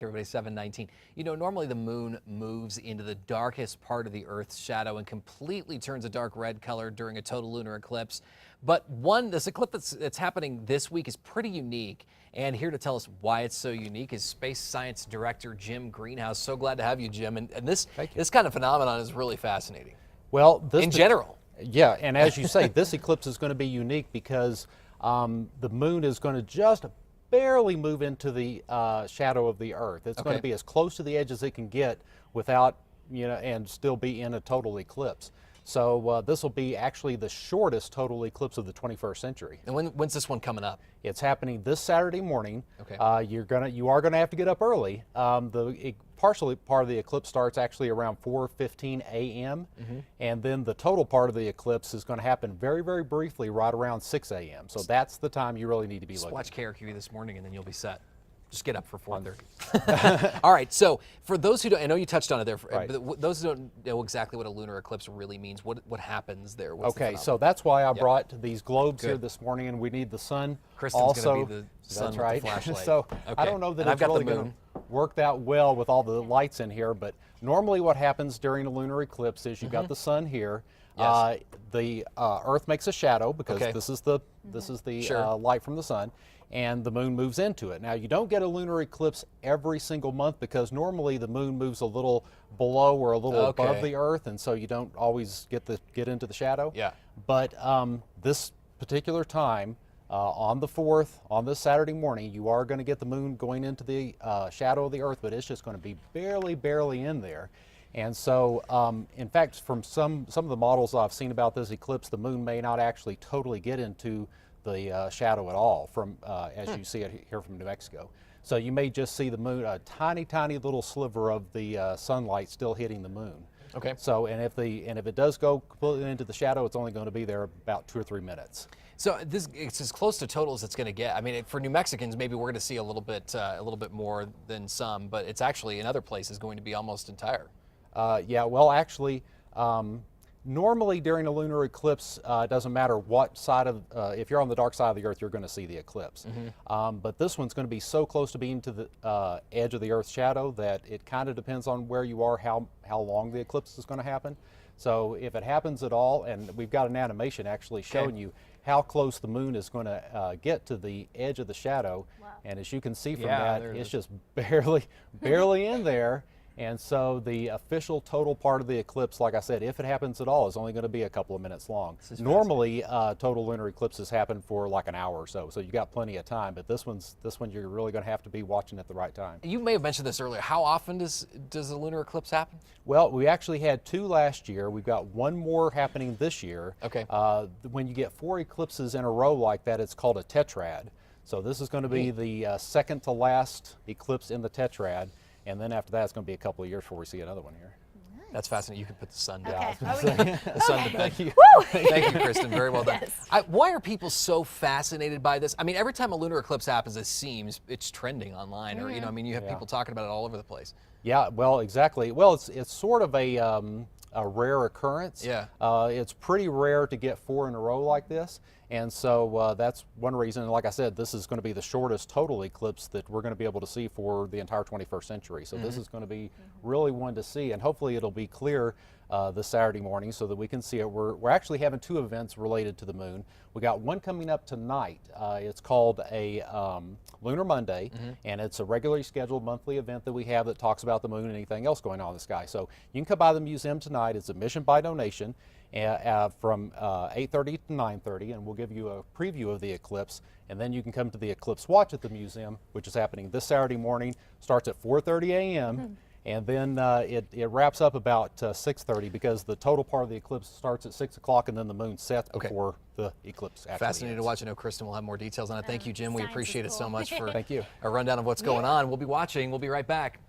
Everybody, 7:19. You know, normally the moon moves into the darkest part of the Earth's shadow and completely turns a dark red color during a total lunar eclipse. But this eclipse that's happening this week is pretty unique. And here to tell us why it's so unique is Space Science Director Jim Greenhouse. So glad to have you, Jim. And this kind of phenomenon is really fascinating. Well, in general. Yeah, and as you say, this eclipse is going to be unique because the moon is going to just barely move into the shadow of the Earth. It's going to be as close to the edge as it can get without, and still be in a total eclipse. So this will be actually the shortest total eclipse of the 21st century. And when's this one coming up? It's happening this Saturday morning. You are gonna have to get up early. Partially part of the eclipse starts actually around 4:15 a.m. And then the total part of the eclipse is going to happen very, very briefly right around 6 a.m. So that's the time you really need to be looking. Watch KRQE this morning and then you'll be set. Just get up for 4:30. All right, so for those who don't, I know you touched on it there, but those who don't know exactly what a lunar eclipse really means, what happens there? Okay, so that's why I brought these globes here this morning, and we need the sun. Kristen's going to be the sun with the flashlight. So I don't know that it's really going to work that well with all the lights in here, but normally what happens during a lunar eclipse is you've got the sun here. The Earth makes a shadow because this is the light from the sun, and the moon moves into it. Now, you don't get a lunar eclipse every single month because normally the moon moves a little below or a little above the Earth, and so you don't always get into the shadow. But this particular time, on the 4th, on this Saturday morning, you are going to get the moon going into the shadow of the Earth, but it's just going to be barely in there. And so, in fact, from some of the models I've seen about this eclipse, the moon may not actually totally get into the shadow at all, from as you see it here from New Mexico. So you may just see the moon, a tiny little sliver of the sunlight still hitting the moon. So, and if it does go completely into the shadow, it's only going to be there about 2 or 3 minutes. So it's as close to total as it's going to get. I mean, for New Mexicans, maybe we're going to see a little bit more than some, but it's actually in other places going to be almost entire. Yeah, well, actually, normally during a lunar eclipse, it doesn't matter what side of, if you're on the dark side of the Earth, you're going to see the eclipse. But this one's going to be so close to being to the edge of the Earth's shadow that it kind of depends on where you are, how long the eclipse is going to happen. So if it happens at all, and we've got an animation actually showing you how close the moon is going to get to the edge of the shadow, and as you can see from that, it's just barely in there. And so the official total part of the eclipse, like I said, if it happens at all, is only going to be a couple of minutes long. Normally, total lunar eclipses happen for like an hour or so, so you got plenty of time. But this one you're really going to have to be watching at the right time. You may have mentioned this earlier. How often does a lunar eclipse happen? Well, we actually had 2 last year. We've got 1 more happening this year. When you get 4 eclipses in a row like that, it's called a tetrad. So this is going to be the second to last eclipse in the tetrad. And then after that, it's going to be a couple of years before we see another one here. Nice. That's fascinating. You can put the sun down. The sun to bed. Thank you, Kristen. Very well done. Why are people so fascinated by this? I mean, every time a lunar eclipse happens, it seems it's trending online, or I mean, you have people talking about it all over the place. Yeah, well, exactly. Well, it's sort of a rare occurrence. It's pretty rare to get 4 in a row like this. And so that's one reason. And like I said, this is going to be the shortest total eclipse that we're going to be able to see for the entire 21st century. So this is going to be really one to see. And hopefully it'll be clear this Saturday morning so that we can see it. We're actually having 2 events related to the moon. We got one coming up tonight. It's called a Lunar Monday, and it's a regularly scheduled monthly event that we have that talks about the moon and anything else going on in the sky. So you can come by the museum tonight. It's admission by donation from 8:30 to 9:30, and we'll give you a preview of the eclipse. And then you can come to the eclipse watch at the museum, which is happening this Saturday morning. Starts at 4:30 a.m. And then it wraps up about 6:30 because the total part of the eclipse starts at 6 o'clock and then the moon sets before the eclipse actually Fascinating to watch. I know Kristen will have more details on it. Thank you, Jim. We appreciate it so much for a rundown of what's going on. We'll be watching. We'll be right back.